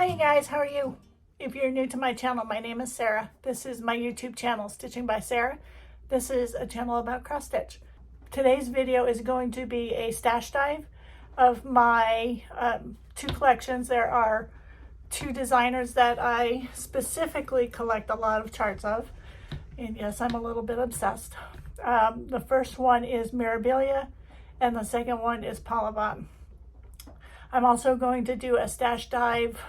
Hi you guys, how are you? If you're new to my channel, my name is Sarah. This is my YouTube channel, Stitching by Sarah. This is a channel about cross stitch. Today's video is going to be a stash dive of my two collections. There are two designers that I specifically collect a lot of charts of. And yes, I'm a little bit obsessed. The first one is Mirabilia and the second one is Paula Vaughan. I'm also going to do a stash dive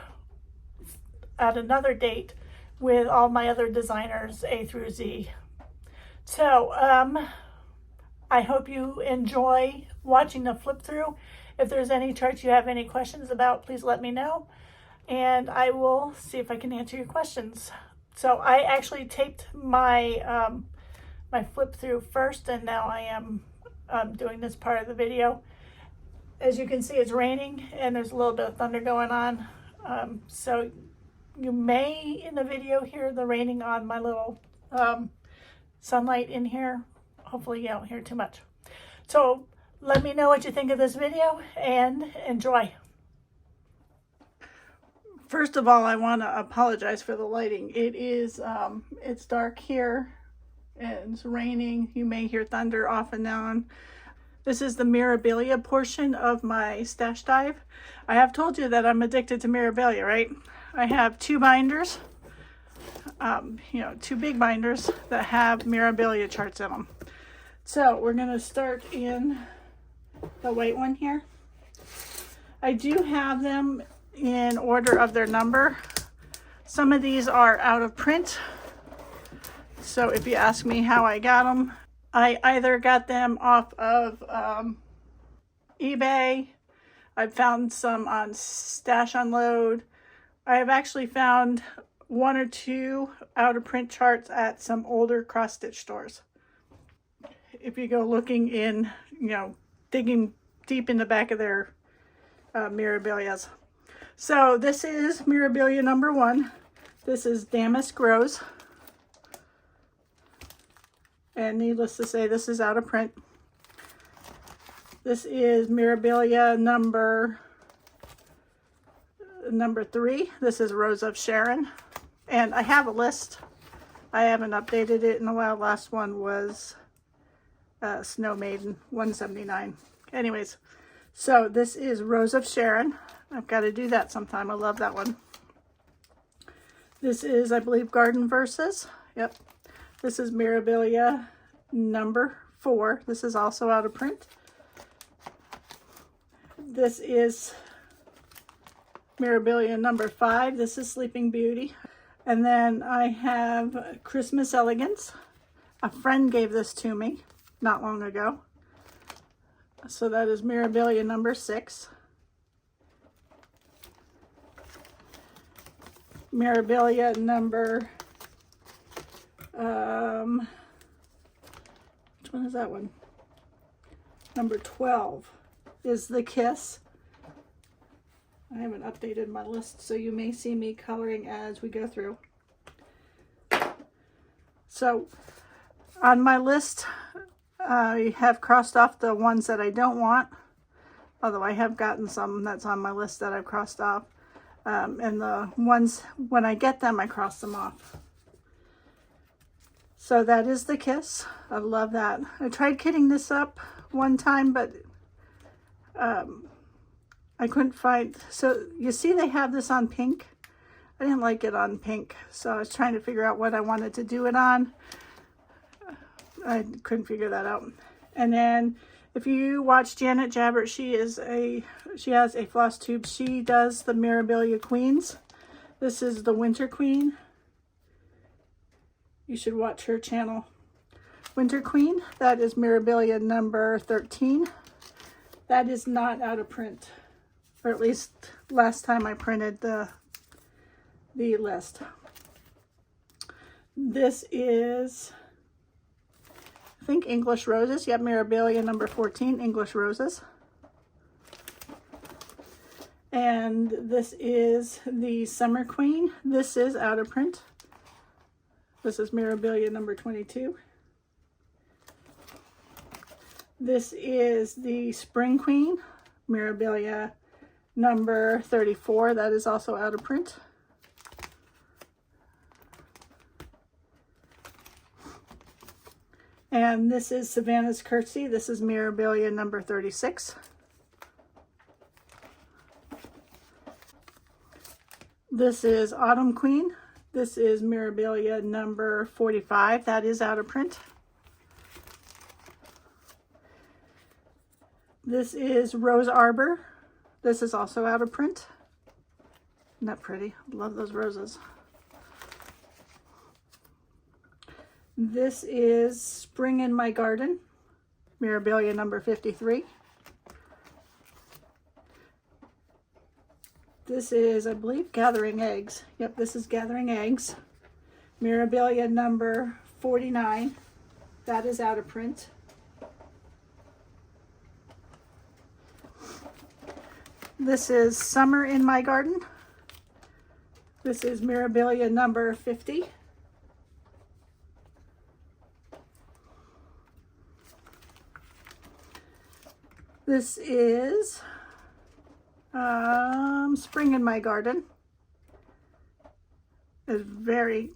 at another date with all my other designers A through Z. So I hope you enjoy watching the flip through. If there's any charts you have any questions about, please let me know and I will see if I can answer your questions. So I actually taped my my flip through first, and now I am doing this part of the video. As you can see, it's raining and there's a little bit of thunder going on. So you may in the video hear the raining on my little sunlight in here. Hopefully you don't hear too much. So let me know what you think of this video and enjoy. First of all, I want to apologize for the lighting. It is, it's dark here and it's raining. You may hear thunder off and on. This is the Mirabilia portion of my stash dive. I have told you that I'm addicted to Mirabilia, right? I have two binders, two big binders that have Mirabilia charts in them. So we're going to start in the white one here. I do have them in order of their number. Some of these are out of print. So if you ask me how I got them, I either got them off of eBay. I've found some on Stash Unload. I have actually found one or two out of print charts at some older cross stitch stores. If you go looking in, digging deep in the back of their Mirabilias. So this is Mirabilia number 1. This is Damask Rose. And needless to say, this is out of print. This is Mirabilia number 3. This is Rose of Sharon. And I have a list. I haven't updated it in a while. Last one was Snow Maiden 179. Anyways, so this is Rose of Sharon. I've got to do that sometime. I love that one. This is, I believe, Garden Verses. Yep. This is Mirabilia number 4. This is also out of print. This is Mirabilia number 5. This is Sleeping Beauty. And then I have Christmas Elegance. A friend gave this to me not long ago. So that is Mirabilia number 6. Mirabilia number, which one is that one? Number 12 is The Kiss. I haven't updated my list, so you may see me coloring as we go through. So on my list, I have crossed off the ones that I don't want, although I have gotten some that's on my list that I've crossed off. And the ones, when I get them, I cross them off. So that is The Kiss. I love that. I tried kitting this up one time, but I couldn't find, so you see they have this on pink. I didn't like it on pink, so I was trying to figure out what I wanted to do it on. I couldn't figure that out. And then if you watch Janet Jabbert, she has a floss tube. She does the Mirabilia Queens. This is the Winter Queen. You should watch her channel. Winter Queen, that is Mirabilia number 13. That is not out of print, or at least last time I printed the list. This is, I think, English Roses. Yep, Mirabilia number 14, English Roses. And this is the Summer Queen. This is out of print. This is Mirabilia number 22. This is the Spring Queen, Mirabilia number 34. That is also out of print. And this is Savannah's Curtsy. This is Mirabilia number 36. This is Autumn Queen. This is Mirabilia number 45. That is out of print. This is Rose Arbor. This is also out of print. Isn't that pretty? Love those roses. This is Spring in My Garden, Mirabilia number 53. This is, I believe, Gathering Eggs. Yep, this is Gathering Eggs, Mirabilia number 49. That is out of print. This is Summer in My Garden. This is Mirabilia number 50. This is Spring in My Garden. It's very,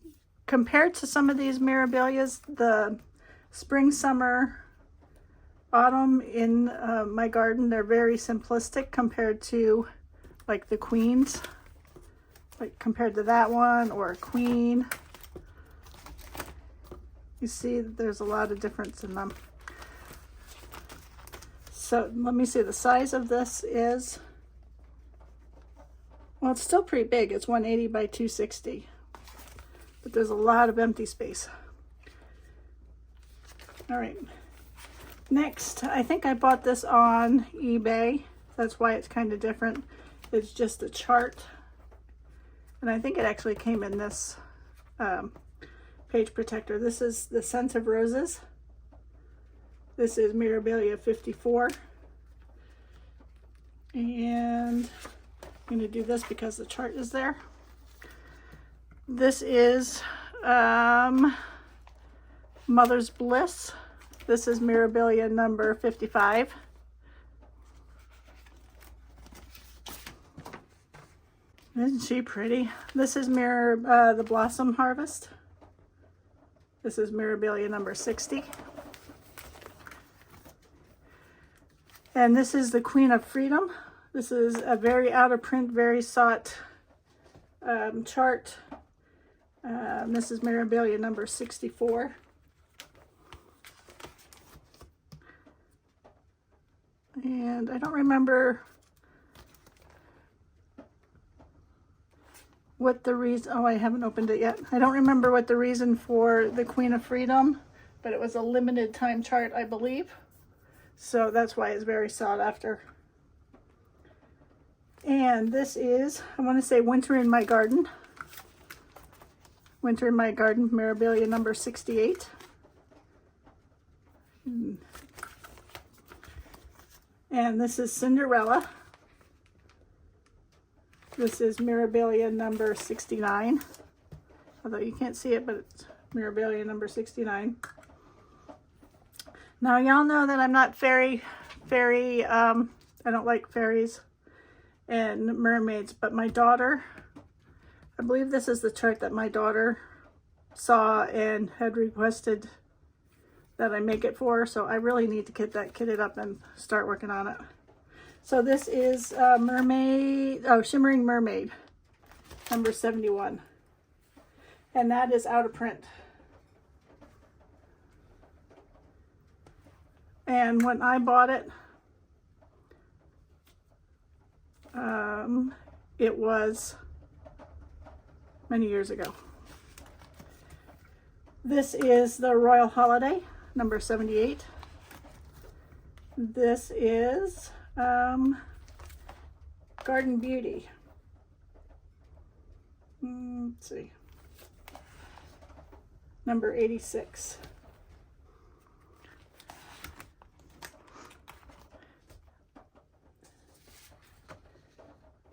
compared to some of these Mirabilias, the Spring, Summer, Autumn in My Garden, they're very simplistic compared to like the Queens, like compared to that one or Queen. You see there's a lot of difference in them. So let me see, the size of this is, well, it's still pretty big. It's 180 by 260, but there's a lot of empty space. All right. Next, I think I bought this on eBay. That's why it's kind of different. It's just a chart. And I think it actually came in this page protector. This is the Scent of Roses. This is Mirabilia 54. And I'm going to do this because the chart is there. This is Mother's Bliss. This is Mirabilia number 55. Isn't she pretty? This is the Blossom Harvest. This is Mirabilia number 60. And this is the Queen of Freedom. This is a very out of print, very sought chart. This is Mirabilia number 64. And I don't remember what the reason, oh, I haven't opened it yet. I don't remember what the reason for the Queen of Freedom, but it was a limited time chart, I believe. So that's why it's very sought after. And this is, I want to say Winter in My Garden. Winter in My Garden, Mirabilia number 68. And this is Cinderella. This is Mirabilia number 69. Although you can't see it, but it's Mirabilia number 69. Now, y'all know that I'm not I don't like fairies and mermaids, but my daughter, I believe this is the chart that my daughter saw and had requested that I make it for, so I really need to get that kitted up and start working on it. So this is Shimmering Mermaid, number 71. And that is out of print. And when I bought it, it was many years ago. This is the Royal Holiday, number 78. This is Garden Beauty. Let's see. Number 86.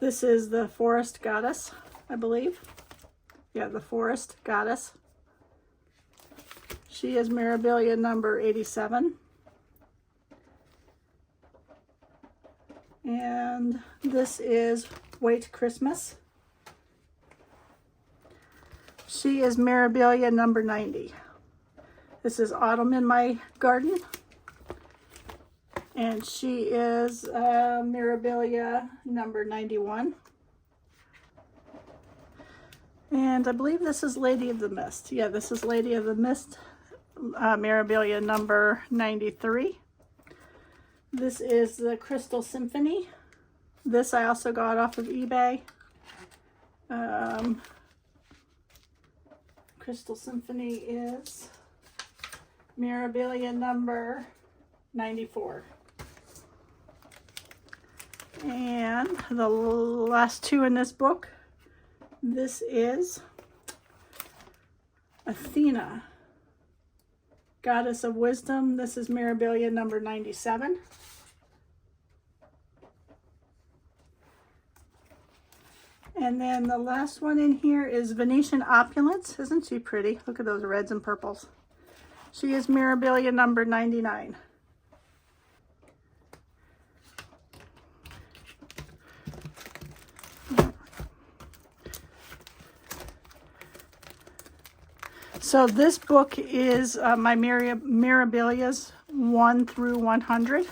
This is the Forest Goddess, I believe. Yeah, the Forest Goddess. She is Mirabilia number 87. And this is White Christmas. She is Mirabilia number 90. This is Autumn in My Garden. And she is Mirabilia number 91. And I believe this is Lady of the Mist. Yeah, this is Lady of the Mist, Mirabilia number 93. This is the Crystal Symphony. This I also got off of eBay. Crystal Symphony is Mirabilia number 94. And the last two in this book, this is Athena, Goddess of Wisdom. This is Mirabilia number 97. And then the last one in here is Venetian Opulence. Isn't she pretty? Look at those reds and purples. She is Mirabilia number 99. So this book is my Mirabilias 1 through 100.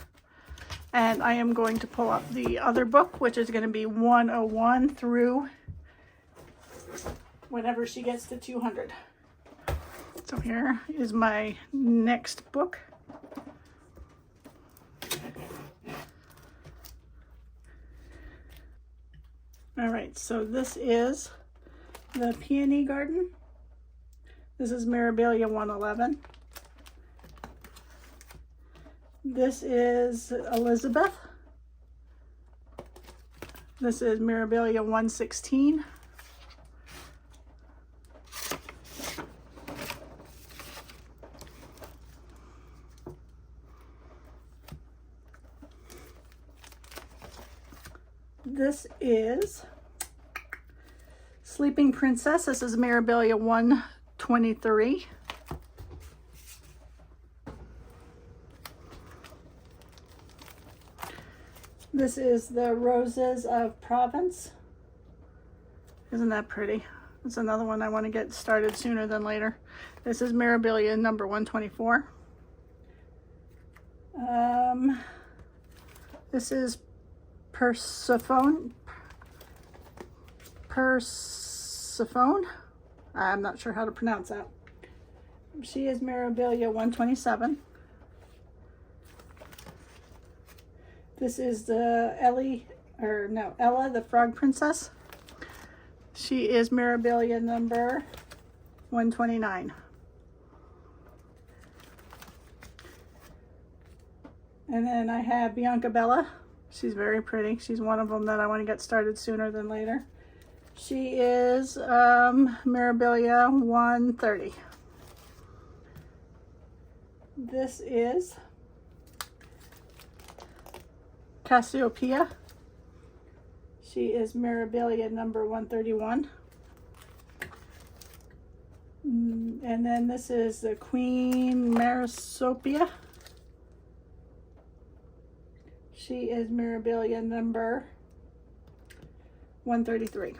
And I am going to pull up the other book, which is going to be 101 through whenever she gets to 200. So here is my next book. All right, so this is the Peony Garden. This is Mirabilia 111. This is Elizabeth. This is Mirabilia 116. This is Sleeping Princess. This is Mirabilia 123. This is the Roses of Provence. Isn't that pretty? It's another one I want to get started sooner than later. This is Mirabilia number 124. This is Persephone. I'm not sure how to pronounce that. She is Mirabilia 127. This is the Ella, the Frog Princess. She is Mirabilia number 129. And then I have Bianca Bella. She's very pretty. She's one of them that I want to get started sooner than later. She is Mirabilia 130. This is Cassiopeia. She is Mirabilia number 131. And then this is the Queen Marasopia. She is Mirabilia number 133.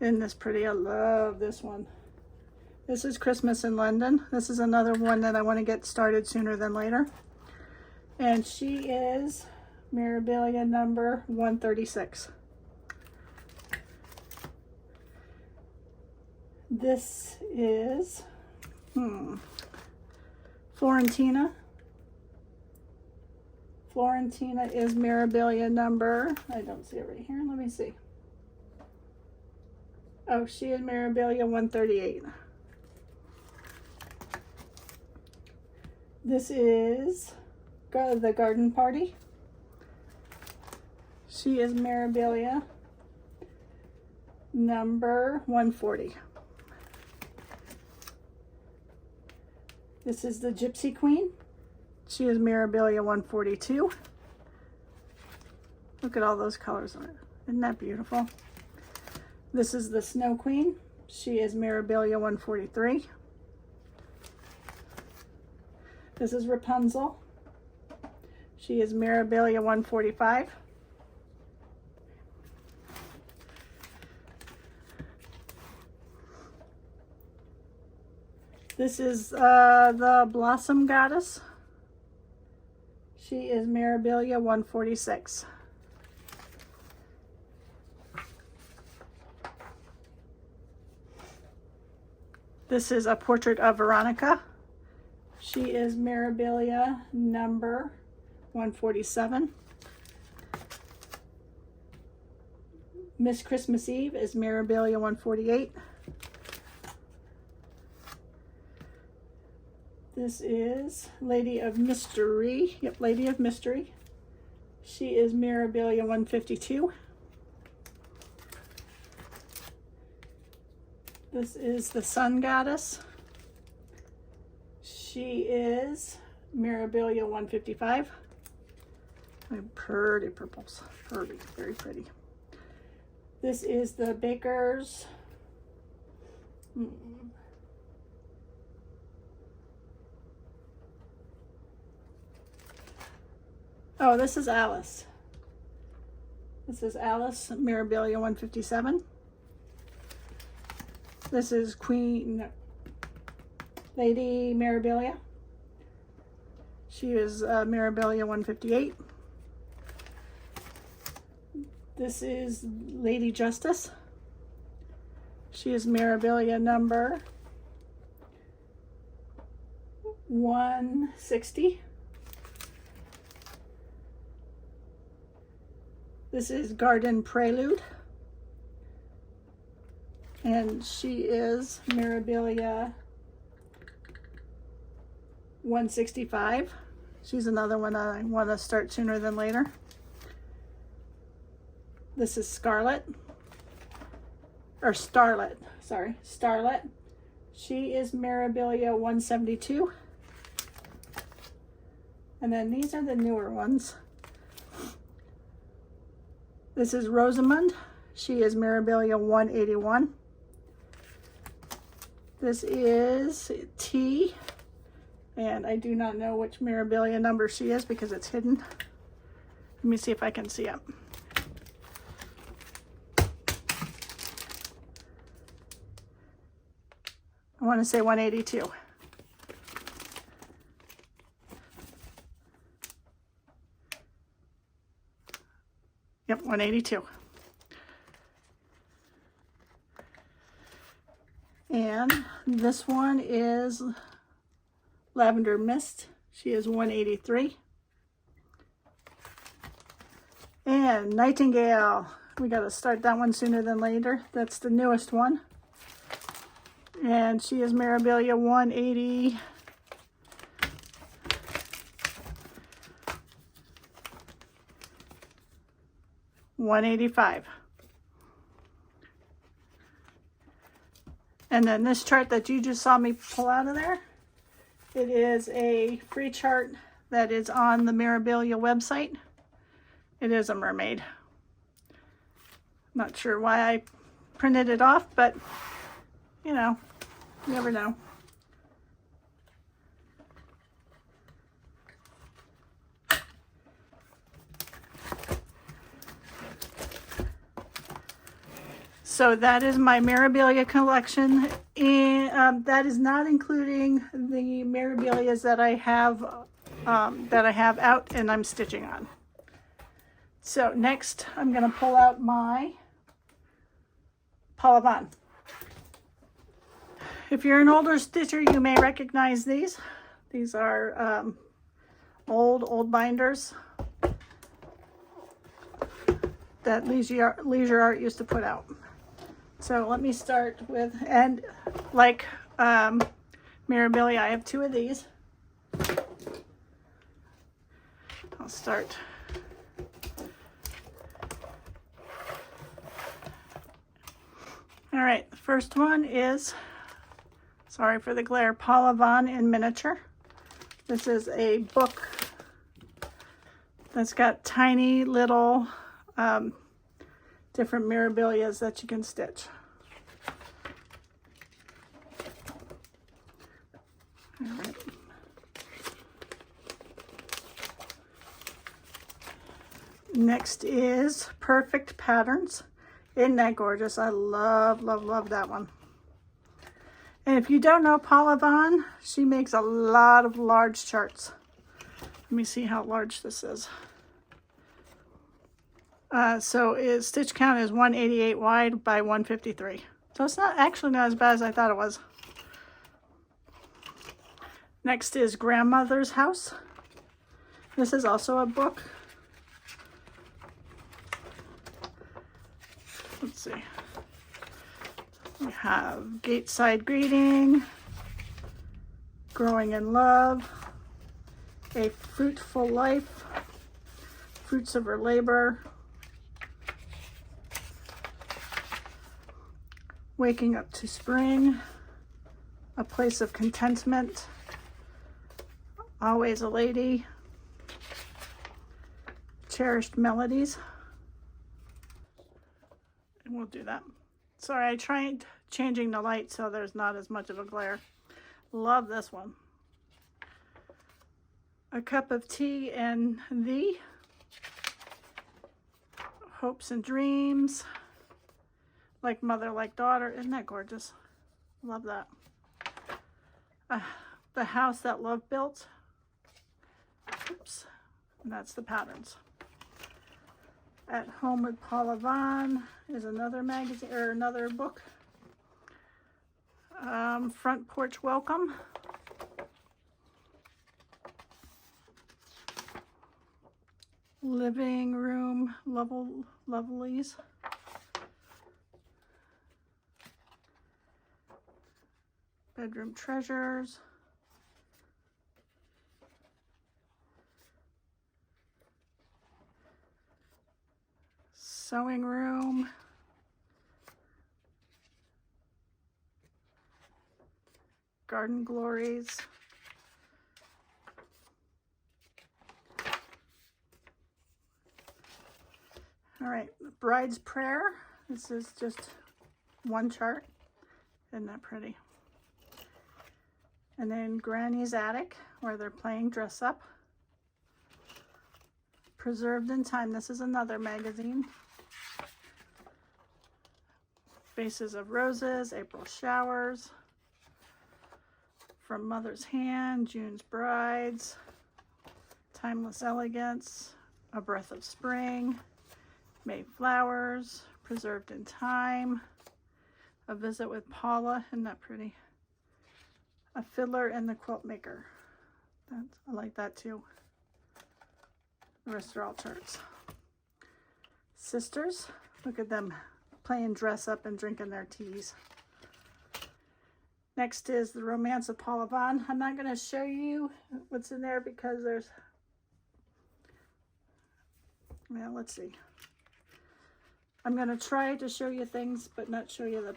Isn't this pretty? I love this one. This is Christmas in London. This is another one that I want to get started sooner than later. And she is Mirabilia number 136. This is Florentina. Florentina is Mirabilia number, I don't see it right here, let me see. Oh, she is Mirabilia 138. This is the Garden Party. She is Mirabilia number 140. This is the Gypsy Queen. She is Mirabilia 142. Look at all those colors on it. Isn't that beautiful? This is the Snow Queen. She is Mirabilia 143. This is Rapunzel. She is Mirabilia 145. This is the Blossom Goddess. She is Mirabilia 146. This is a portrait of Veronica. She is Mirabilia number 147. Miss Christmas Eve is Mirabilia 148. This is Lady of Mystery. Yep, Lady of Mystery. She is Mirabilia 152. This is the Sun Goddess. She is Mirabilia 155. Pretty purples. Pretty, very pretty. This is the Baker's. Oh, this is Alice. This is Alice, Mirabilia 157. This is Lady Mirabilia. She is Mirabilia 158. This is Lady Justice. She is Mirabilia number 160. This is Garden Prelude. And she is Mirabilia 165. She's another one I want to start sooner than later. This is Scarlet, or Starlet, sorry, Starlet. She is Mirabilia 172. And then these are the newer ones. This is Rosamund. She is Mirabilia 181. This is T, and I do not know which Mirabilia number she is because it's hidden. Let me see if I can see it. I want to say 182. Yep, 182. And this one is Lavender Mist. She is 183. And Nightingale. We got to start that one sooner than later. That's the newest one. And she is Mirabilia 180. $185. And then this chart that you just saw me pull out of there, it is a free chart that is on the Mirabilia website. It is a mermaid. Not sure why I printed it off, but you know, you never know. So that is my Mirabilia collection, and that is not including the Mirabilias that I have out and I'm stitching on. So next, I'm going to pull out my Paula Vaughan. If you're an older stitcher, you may recognize these. These are old binders that Leisure Art used to put out. So let me start with, and like Mirabilia, I have two of these. I'll start. All right, the first one is, sorry for the glare, Paula Vaughan in miniature. This is a book that's got tiny little different Mirabilias that you can stitch. All right. Next is Perfect Patterns. Isn't that gorgeous? I love, love, love that one. And if you don't know Paula Vaughan, she makes a lot of large charts. Let me see how large this is. So stitch count is 188 wide by 153. So it's not actually not as bad as I thought it was. Next is Grandmother's House. This is also a book. Let's see. We have Gateside Greeting, Growing in Love, A Fruitful Life, Fruits of Her Labor, Waking Up to Spring, A Place of Contentment, Always a Lady, Cherished Melodies. And we'll do that. Sorry, I tried changing the light so there's not as much of a glare. Love this one. A Cup of Tea and Thee, Hopes and Dreams, Like Mother, Like Daughter. Isn't that gorgeous? Love that. The House That Love Built. Oops. And that's the patterns. At Home with Paula Vaughan is another magazine or another book. Front Porch Welcome. Living Room Lovelies. Bedroom Treasures. Sewing Room. Garden Glories. All right, Bride's Prayer. This is just one chart. Isn't that pretty? And then Granny's Attic, where they're playing dress up. Preserved in Time. This is another magazine. Faces of Roses, April Showers, From Mother's Hand, June's Brides, Timeless Elegance, A Breath of Spring, May Flowers, Preserved in Time, A Visit with Paula. Isn't that pretty? A Fiddler and the Quilt Maker. I like that too. The rest are all charts. Sisters, look at them playing dress up and drinking their teas. Next is The Romance of Paula Vaughan. I'm not going to show you what's in there because there's, well, let's see. I'm going to try to show you things, but not show you the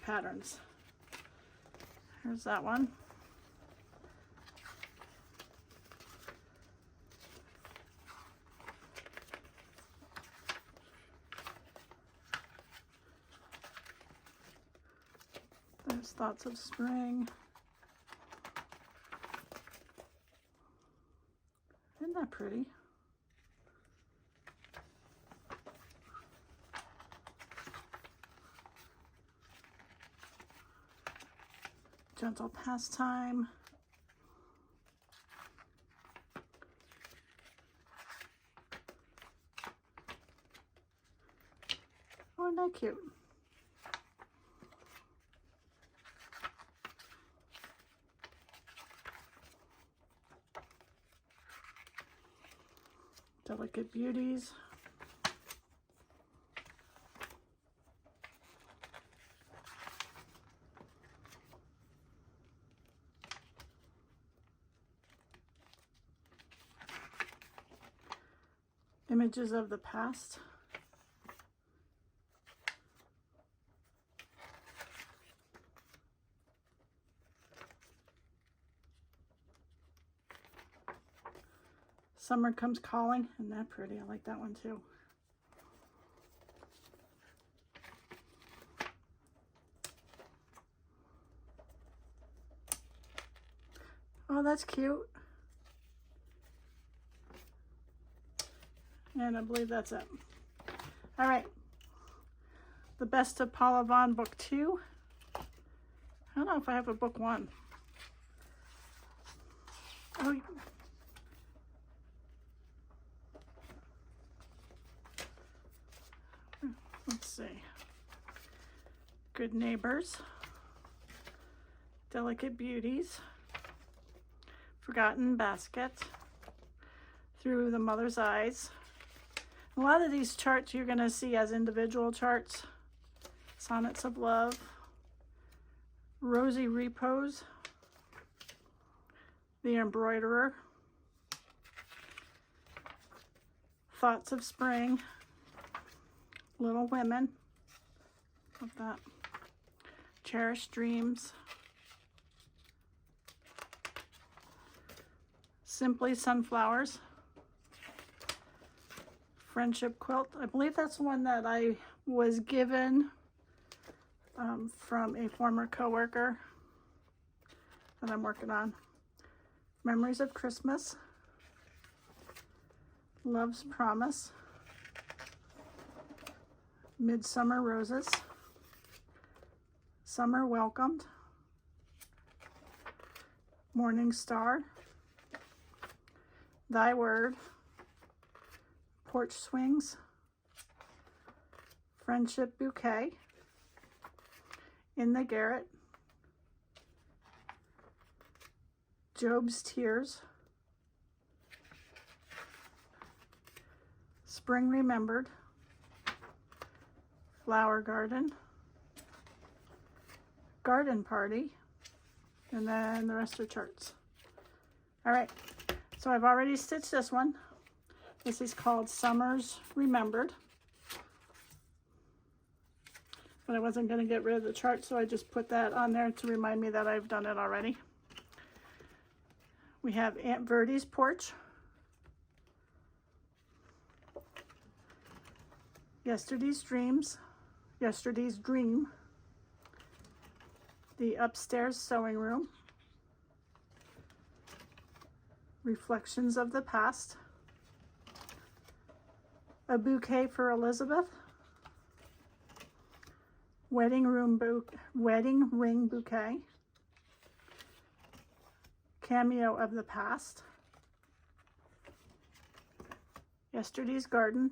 patterns. Here's that one. There's Thoughts of Spring. Isn't that pretty? Gentle Pastime. Oh, isn't that cute? Delicate Beauties. Images of the Past. Summer Comes Calling. Isn't that pretty? I like that one too. Oh, that's cute. And I believe that's it. All right. The Best of Paula Vaughan, book 2. I don't know if I have a book 1. Oh, let's see. Good Neighbors, Delicate Beauties, Forgotten Basket, Through the Mother's Eyes. A lot of these charts you're going to see as individual charts. Sonnets of Love, Rosy Repose, The Embroiderer, Thoughts of Spring, Little Women, love that, Cherished Dreams, Simply Sunflowers, Friendship Quilt. I believe that's one that I was given from a former coworker that I'm working on. Memories of Christmas, Love's Promise, Midsummer Roses, Summer Welcomed, Morning Star, Thy Word, Porch Swings, Friendship Bouquet, In the Garret, Job's Tears, Spring Remembered, Flower Garden, Garden Party, and then the rest are charts. All right, so I've already stitched this one. This is called Summers Remembered. But I wasn't going to get rid of the chart, so I just put that on there to remind me that I've done it already. We have Aunt Verdi's Porch, Yesterday's Dream, The Upstairs Sewing Room, Reflections of the Past, A Bouquet for Elizabeth, Wedding Ring Bouquet, Cameo of the Past, Yesterday's Garden,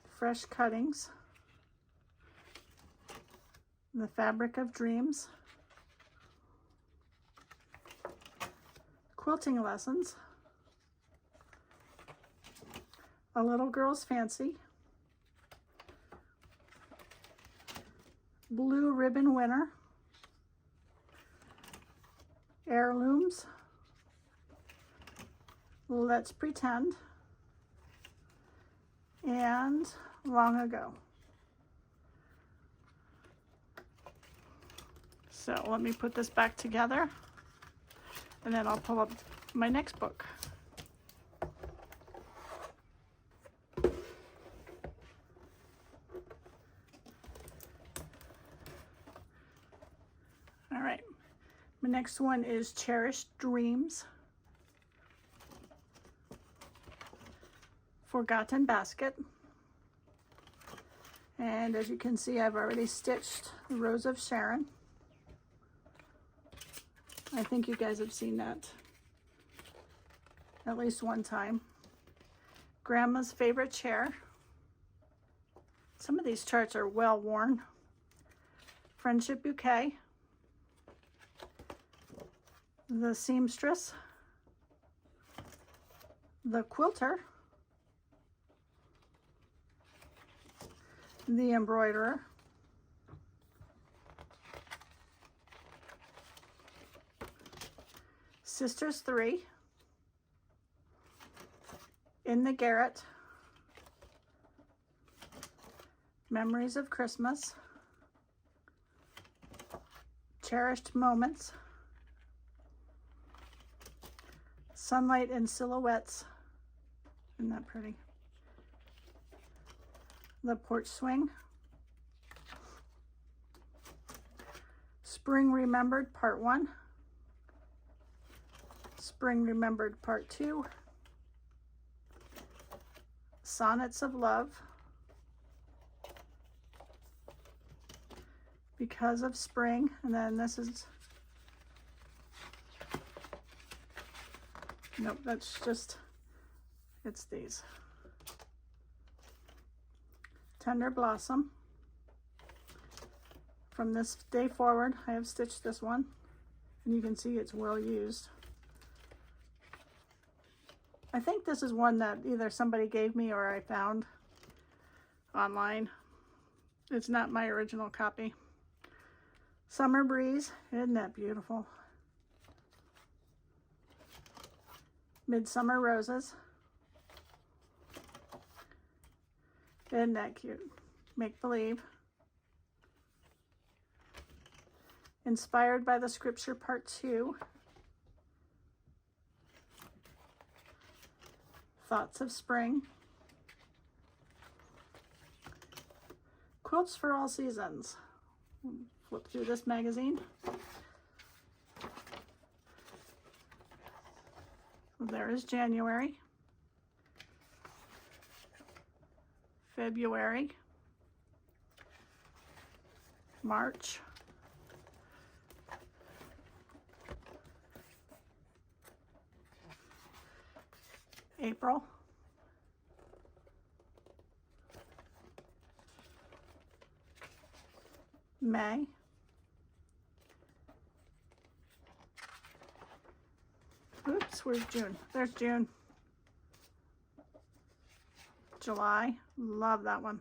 Fresh Cuttings, The Fabric of Dreams, Quilting Lessons, A Little Girl's Fancy, Blue Ribbon Winner, Heirlooms, Let's Pretend, and Long Ago. So let me put this back together, and then I'll pull up my next book. All right, my next one is Cherished Dreams, Forgotten Basket, and as you can see, I've already stitched the Rose of Sharon. I think you guys have seen that at least one time. Grandma's Favorite Chair. Some of these charts are well worn. Friendship Bouquet, The Seamstress, The Quilter, The Embroiderer, Sisters 3, In the Garret, Memories of Christmas, Cherished Moments, Sunlight and Silhouettes, isn't that pretty? The Porch Swing, Spring Remembered Part 1, Spring Remembered Part 2, Sonnets of Love, Because of Spring, and then this is, nope, that's just, it's these. Tender Blossom. From this day forward, I have stitched this one, and you can see it's well used. I think this is one that either somebody gave me or I found online. It's not my original copy. Summer Breeze, isn't that beautiful? Midsummer Roses. Isn't that cute? Make Believe. Inspired by the Scripture Part 2. Thoughts of Spring. Quilts for All Seasons. Flip through this magazine. There is January, February, March, April, May, oops, where's June? There's June. July, love that one.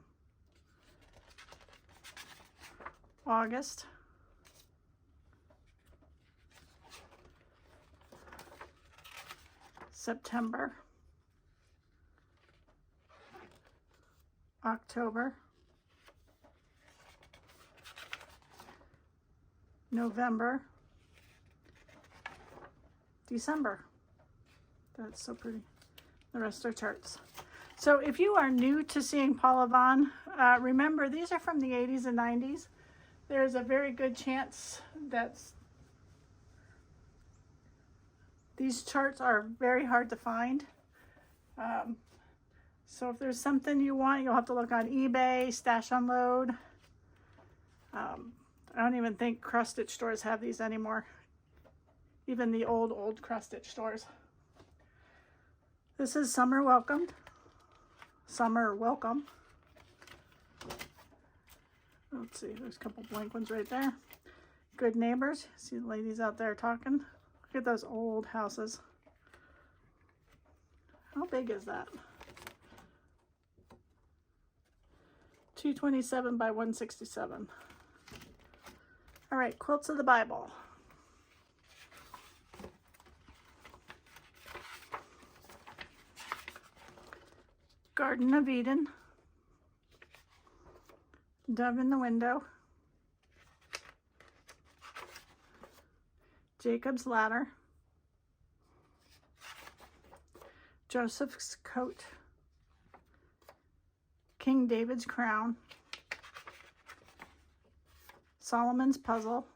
August, September, October, November, December. That's so pretty. The rest are charts. So if you are new to seeing Paula Vaughan, remember these are from the 80s and 90s. There's a very good chance that these charts are very hard to find. So if there's something you want, you'll have to look on eBay, Stash Unload. I don't even think cross stitch stores have these anymore. Even the old cross stitch stores. This is Summer Welcomed. Summer Welcome. Let's see, there's a couple blank ones right there. Good Neighbors. See the ladies out there talking. Look at those old houses. How big is that? 227 by 167. All right, Quilts of the Bible. Garden of Eden. Dove in the Window. Jacob's Ladder. Joseph's Coat. King David's Crown. Solomon's Puzzle.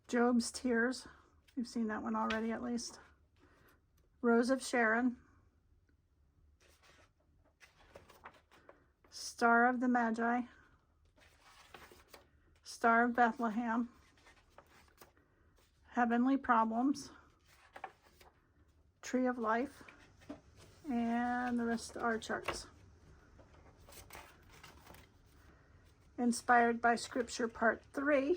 Job's Tears. You've seen that one already at least. Rose of Sharon. Star of the Magi. Star of Bethlehem. Heavenly Problems. Tree of Life. And the rest are charts. Inspired by Scripture Part 3.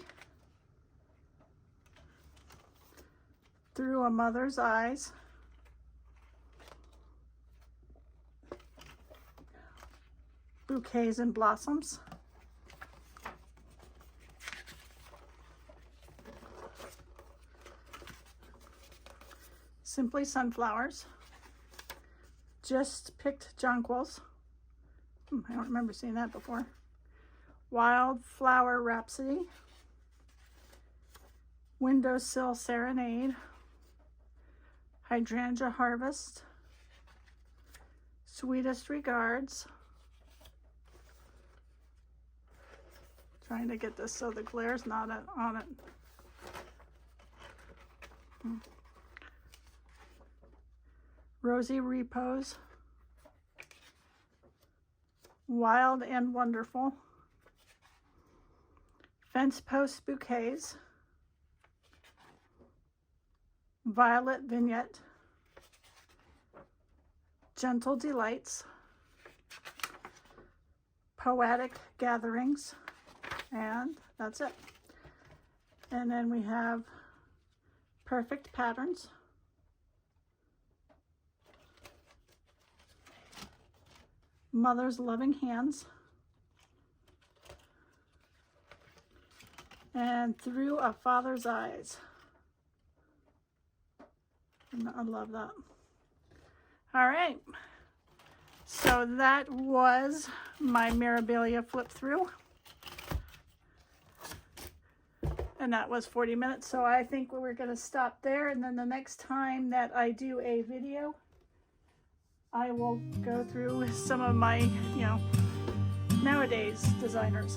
Through a Mother's Eyes. Bouquets and Blossoms. Simply Sunflowers. Just Picked Jonquils. I don't remember seeing that before. Wildflower Rhapsody. Windowsill Serenade. Hydrangea Harvest. Sweetest Regards. Trying to get this so the glare's not on it. Rosy Repose, Wild and Wonderful, Fence Post Bouquets, Violet Vignette, Gentle Delights, Poetic Gatherings, and that's it. And then we have Perfect Patterns, Mother's Loving Hands, and Through a Father's Eyes. And I love that. All right, so that was my Mirabilia flip through, and that was 40 minutes. So I think we're going to stop there, and then the next time that I do a video, I will go through some of my, nowadays designers.